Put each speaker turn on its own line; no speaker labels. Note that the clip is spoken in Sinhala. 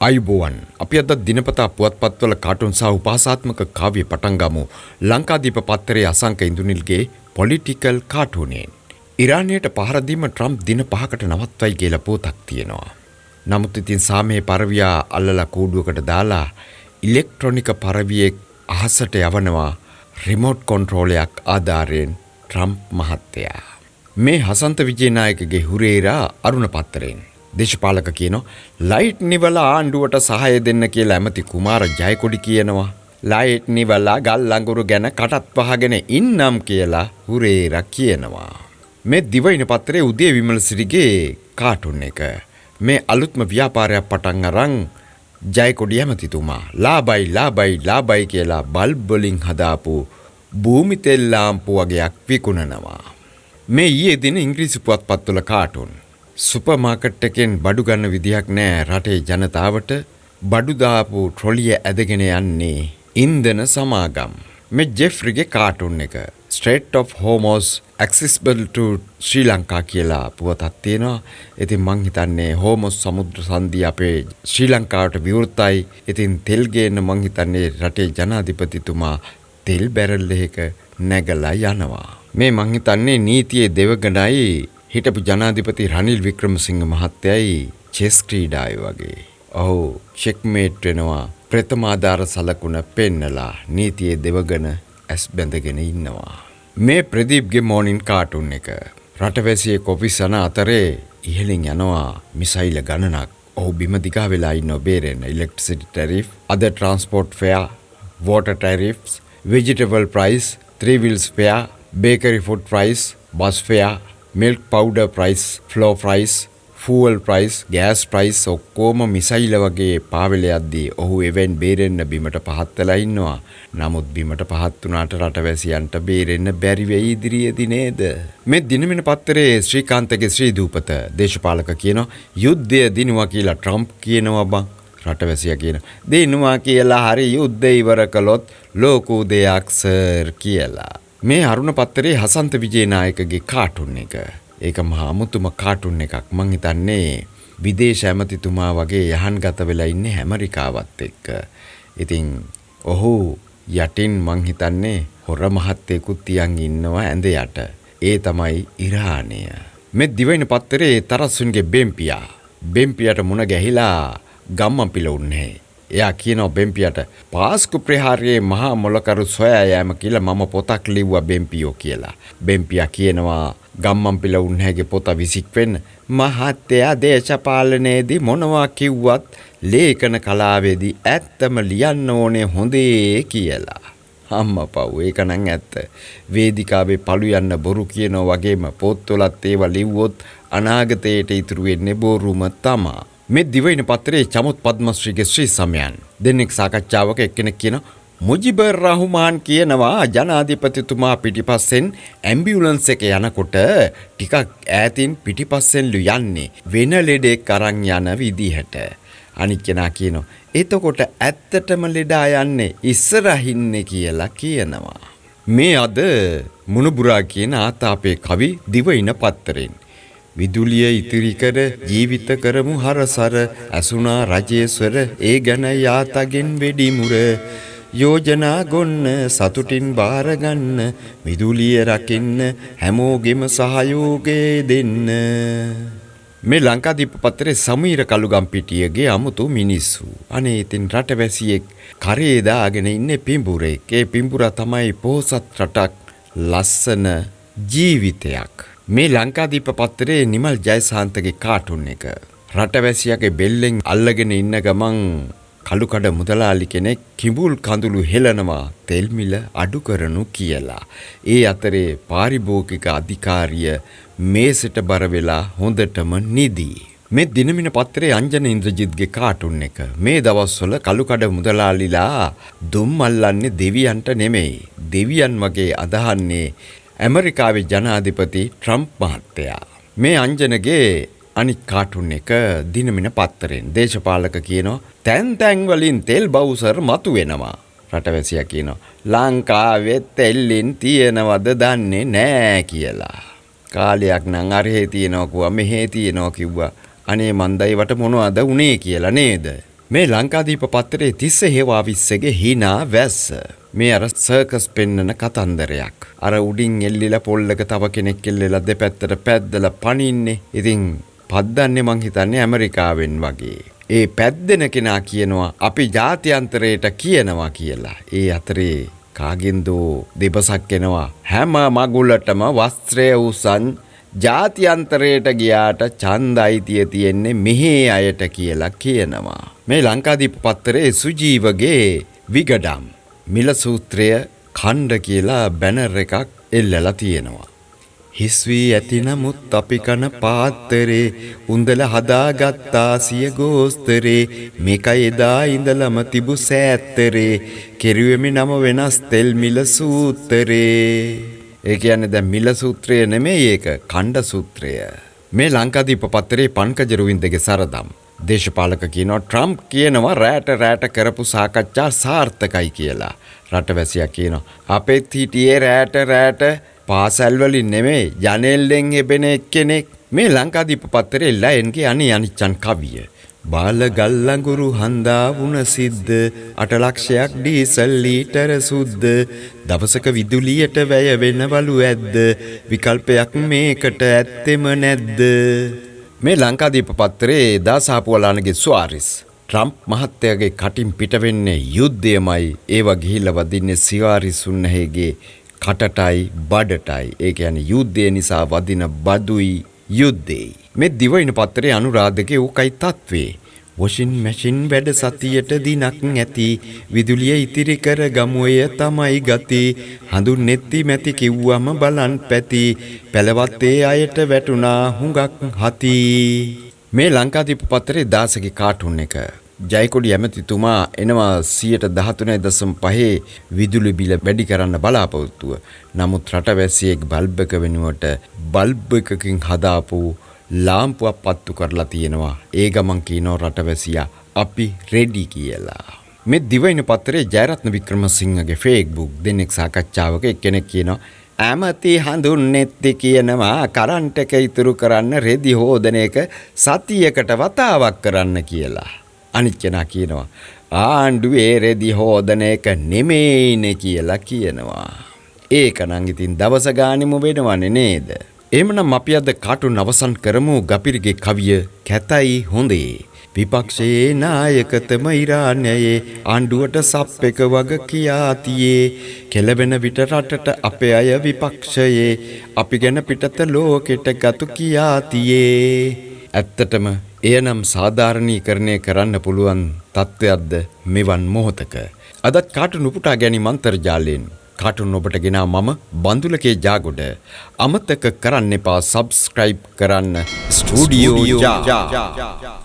අයිබෝවන් අපි අද දිනපතා පුවත්පත්වල කාටුන් සහ උපහාසාත්මක කාව්‍ය පටන් ගමු ලංකාදීප පත්තරේ අසංක ඉන්දුනිල්ගේ පොලිටිකල් කාටුනෙන්. ඉරානයට පහර දීම ට්‍රම්ප් දින 5කට නවත්වයි කියලා පොතක් තියෙනවා. නමුත් ඉතින් සාමයේ පරවියා අල්ලලා කූඩුවකට දාලා ඉලෙක්ට්‍රොනික පරවියෙක් අහසට යවනවා රිමෝට් කන්ට්‍රෝලයක් ආධාරයෙන් ට්‍රම්ප් මහත්තයා. මේ හසන්ත විජේනායකගේ හුරේරා අරුණ පත්තරෙන් දේශපාලක කියනවා ලයිට් නිවලා ආණ්ඩුවට සහාය දෙන්න කියලා ඇමති කුමාර ජයකොඩි කියනවා. ලයිට් නිවලා ගල් ලඟුරු ගැන කටත් වහගෙන ඉන්නම් කියලා හුරේරා කියනවා. මේ දිවයින පත්‍රයේ උදේ විමලසිරිගේ කාටුන් එක. මේ අලුත්ම ව්‍යාපාරයක් පටන් අරන් ජයකොඩි ඇමතිතුමා ලාබයි කියලා බල්බ් වලින් හදාපු භූමි තෙල් ලාම්පු වගේක් විකුණනවා. මේ ඊයේ දින ඉංග්‍රීසි පුවත්පත්වල කාටුන් සුපර් මාකට් එකෙන් බඩු ගන්න විදියක් නෑ රටේ ජනතාවට බඩු දාපු ට්‍රොලිය ඇදගෙන යන්නේ ඉන්ධන සමාගම්. මේ ජෙෆ්රිගේ කාටුන් එක Strait of Hormuz accessible to ශ්‍රී ලංකා කියලා පුවතක් තියෙනවා. ඉතින් මං හිතන්නේ හෝමස් සමුද්‍ර සංධිය අපේ ශ්‍රී ලංකාවට විවෘතයි. ඉතින් තෙල් ගේන්න මං හිතන්නේ රටේ ජනාධිපතිතුමා තෙල් බැරල් එකක නැගලා යනවා. මේ මං හිතන්නේ නීතියේ දෙවගණයි හිටපු ජනාධිපති රනිල් වික්‍රමසිංහ මහත්තයයි චෙස් ක්‍රීඩාවේ වගේ. ඔහු චෙක්මේට් වෙනවා ප්‍රථමාධාර සලකුණ පෙන්නලා නීතියේ දෙවගණ ඇස් බැඳගෙන ඉන්නවා. මේ ප්‍රදීප්ගේ මෝනින් කාටුන් එක. රටවැසියෙක් ඔෆිස් යන අතරේ ඉහළින් යනවා මිසයිල ගණනක්. ඔහු බිම දිගා වෙලා ඉන්නව බේරෙන්න. Electricity tariff, other transport fare, water tariffs, vegetable price, three wheels fare, bakery food price, bus fare, milk powder price, flour price, fuel price, gas price ඔක්කොම මිසයිල වගේ පාවෙල යද්දී ඔහු එවෙන් බේරෙන්න බිමට පහත් වෙලා ඉන්නවා. නමුත් බිමට පහත් වුණාට රටවැසියන්ට බේරෙන්න බැරි වෙයි ඉදිරියේදී නේද? මේ දිනමින පත්තරේ ශ්‍රීකාන්තගේ ශ්‍රී දූපත දේශපාලක කියනවා යුද්ධය දිනුවා කියලා ට්‍රම්ප් කියනවා බං. රටවැසියා කියන දිනුවා කියලා හරි යුද්ධය ඉවර කළොත් ලෝකෝ දෙයක් සර් කියලා. මේ අරුණ පත්තරේ හසන්ත විජේනායකගේ කාටුන් එක. ඒක මහා අමුතුම කාටුන් එකක්. මං හිතන්නේ විදේශ ඇමතිතුමා වගේ යහන්ගත වෙලා ඉන්නේ ඇමරිකාවත් එක්ක. ඉතින් ඔහු යටින් මං හිතන්නේ හොර මහත්තයෙකුත් තියන් ඉන්නවා ඇඳ යට. ඒ තමයි ඉරානය. මේ දිවයින පත්තරේ තරස්සුන්ගේ බෙම්පියට මුණ ගැහිලා ගම්මන් උන්නේ. එයා කියනවා බෙම්පියට පාස්කු ප්‍රහාරයේ මහා මොලකරු සොයා යෑම කියලා මම පොතක් ලිව්වා බෙම්පියෝ කියලා. බෙම්පියා කියනවා ගම්මන් උන්නේගේ පොත විසික් වෙන්න මහත්තයා දේශපාලනයේදී මොනවා කිව්වත් ලේඛන කලාවේදී ඇත්තම ලියන්න ඕනේ හොඳේ කියලා. අම්මපව් ඒක නම් ඇත්ත. වේදිකාවේ පළු යන්න බොරු කියනවා වගේම පොත්වලත් ඒවා ලිව්වොත් අනාගතයට ඉතුරු වෙන්නේ බොරුම තමයි. මේ දිවයින පත්‍රයේ චමුත් පද්මශ්‍රීගේ ශ්‍රී සමයන් දෙන්නෙක් සාකච්ඡාවක එක්කෙනෙක් කියන මුජිබර් රහ්මාන් කියනවා ජනාධිපතිතුමා පිටිපස්සෙන් ඇම්බියුලන්ස් එක යනකොට ටිකක් ඈතින් පිටිපස්සෙන්ලු යන්නේ වෙන ලෙඩෙක් අරන් යන විදිහට. අනික් කෙනා කියනවා එතකොට ඇත්තටම ලෙඩා යන්නේ ඉස්සරහින්නේ කියලා කියනවා. මේ අද මුණුබුරා කියන ආතාපේ කවි දිවයින පත්තරෙන් විදුලිය ඉතිරි කර ජීවිත කරමු හරසර ඇසුනා රජේස්වර ඒ ගැන යාතගෙන් වෙඩිමුර යෝජනා ගොන්න සතුටින් බාරගන්න විදුලිය රකින්න හැමෝගෙම සහයෝගය දෙන්න. මේ ලංකාදීප පත්‍රයේ සමීර කළුගම්පිටියගේ අමුතු මිනිස්සු. අනේ ඉතින් රටවැසියෙක් කරේ දාගෙන ඉන්නේ පිඹුරෙක්. ඒ පිඹුරා තමයි පොහොසත් රටක් ලස්සන ජීවිතයක්. මේ ලංකාදීප පත්තරේ නිමල් ජයසාන්තගේ කාටුන් එක. රටවැසියාගේ බෙල්ලෙන් අල්ලගෙන ඉන්න ගමන් කළුකඩ මුදලාලි කෙනෙක් කිඹුල් කඳුළු හෙලනවා තෙල් මිල අඩු කරනු කියලා. ඒ අතරේ පාරිභෝගික අධිකාරිය මේසෙට බර වෙලා හොඳටම නිදි. මේ දිනමින පත්‍රයේ අංජන ඉන්ද්‍රජිත්ගේ කාටුන් එක. මේ දවස්වල කළුකඩ මුදලාලිලා දුම් අල්ලන්නේ දෙවියන්ට නෙමෙයි. දෙවියන් වගේ අදහන්නේ ඇමරිකාවේ ජනාධිපති ට්‍රම්ප් මහත්තයා. මේ අංජනගේ අනික් කාටුන් එක දිනමින පත්තරෙන් දේශපාලක කියනවා තැන් වලින් තෙල් බවුසර් මතු වෙනවා. රටවැසියා කියනවා ලංකාවේ තෙල්ලින් තියනවද දන්නේ නෑ කියලා. කාලයක් නම් අරහේ තියනවා කිව්වා මෙහේ තියනවා කිව්වා. අනේ මන්දයි වට මොනවද උනේ කියලා නේද? මේ ලංකාදීප පත්තරේ තිස්ස හේවාවිස්සගේ හීනා වැස්ස. මේ අර සර්කස් පෙන්නන කතන්දරයක්. අර උඩින් එල්ලිලා පොල්ලක තව කෙනෙක් එල්ලලා දෙපැත්තට පැද්දලා පනින්නේ. ඉතින් පද්දන්නේ මං හිතන්නේ ඇමරිකාවෙන් වගේ. ඒ පැද්දෙන කෙනා කියනවා අපි ජාත්‍යන්තරයට කියනවා කියලා. ඒ අතරේ කාගෙන්දෝ දෙබසක් එනවා හැම මගුලටම වස්ත්‍රය උසන් ජාත්‍යන්තරයට ගියාට ඡන්ද අයිතිය තියෙන්නේ මෙහි අයට කියලා කියනවා. මේ ලංකාදීප පත්තරේ සුජීවගේ විගඩම් මිල සූත්‍රය ඛණ්ඩ කියලා බැනර් එකක් එල්ලලා තියෙනවා. හිස් වී ඇති නමුත් අපි කන පාත්තරේ උන්දල හදාගත්තා සිය ගෝස්තරේ මේකයි එදා ඉඳලම තිබු සෑත්තරේ කෙරුවෙමි නම වෙනස් තෙල් මිල සූත්‍රේ. ඒ කියන්නේ දැන් මිල සූත්‍රය නෙමෙයි ඒක ඛණ්ඩ සූත්‍රය. මේ ලංකාදීප පත්තරේ පන්කජ රුවින්දගේ සරදම්. දේශපාලක කියනවා ට්‍රම්ප් කියනවා රැට කරපු සාකච්ඡා සාර්ථකයි කියලා. රටවැසියා කියනවා අපෙත් හිටියේ රැට පාසල් වලින් නෙමෙයි ජනෙල්ලෙන් එබෙන එක්කෙනෙක්. මේ ලංකාදීප පත්තරේ ලයන්ගේ අනිච්චන් කවිය. බාල ගල්ලඟුරු හන්දා වුණ සිද්ද 8 ලක්ෂයක් ඩීසල් ලීටර සුද්ද දවසක විදුලියට වැය වෙනවලු ඇද්ද විකල්පයක් මේකට ඇත්තෙම නැද්ද. මේ ලංකාදීප පත්තරේ දාසාපුවලානගේ ස්වාරිස් ට්‍රම්ප් මහත්තයාගේ කටින් පිට වෙන්නේ යුද්ධයමයි ඒවා ගිහිල්ලා වදින්නේ සිවාරිසුන්නහේගේ කටටයි බඩටයි. ඒ කියන්නේ යුද්ධය නිසා වදින බදුයි යුද්ධෙයි. මේ දිවයින පත්තරේ අනුරාධකේ උකයි තත්වේ. වොෂින් මැෂින් වැඩ සතියට දිනක් ඇති විදුලිය ඉතිරි කර ගමුය තමයි ගති හඳුන්නෙත්ති මැති කිව්වම බලන් පැති පැලවත්තේ අයට වැටුණා හුඟක් හති. මේ ලංකාදීප පත්තරේ දාසගේ කාටුන් එක. ජයකොඩි ඇමතිතුමා එනවා 13.5 විදුලි බිල වැඩි කරන්න බලාපොරොත්තුව. නමුත් රටවැසියෙක් බල්බ් එක වෙනුවට බල්බ් එකකින් හදාපු ලාම්පුවක් පත්තු කරලා තියෙනවා. ඒ ගමන් කියනවා රටවැසියා අපි රෙඩි කියලා. මේ දිවයින පත්තරේ ජයරත්න වික්‍රමසිංහගේ ෆේස්බුක් දෙන්නෙක් සාකච්ඡාවක එක්කෙනෙක් කියනවා ඇමති හඳුන්නෙත්ති කියනවා කරන්ට් එක ඉතුරු කරන්න රෙදි හොදන එක සතියකට වතාවක් කරන්න කියලා. අනිත් කෙනා කියනවා ආණ්ඩුවේ රෙදි හොදන එක නෙමෙයිනේ කියලා කියනවා. ඒක නම් ඉතින් දවස ගානෙම වෙනවනේ නේද? එහෙමනම් අපි අද කාටුන් අවසන් කරමු ගපිරිගේ කවිය කැතයි හොඳේ. විපක්ෂයේ නායකතම ඉරානයේ ආණ්ඩුවට සප් එක වග කියා තියේ කෙලවෙන විට රටට අපේ අය විපක්ෂයේ අපි ගැන පිටත ලෝකෙට ගතු කියා තියේ. ඇත්තටම එයනම් සාධාරණීකරණය කරන්න පුළුවන් තත්ත්වයක්ද මෙවන් මොහොතක. අදත් කාටුන් උපුටා ගැනීම අන්තර්ජාලයෙන් කාටුන් ඔබට ගෙනා මම බන්දුලකේ ජාගොඩ. අමතක කරන්න එපා සබ්ස්ක්‍රයිබ් කරන්න ස්ටුඩියෝ ජා.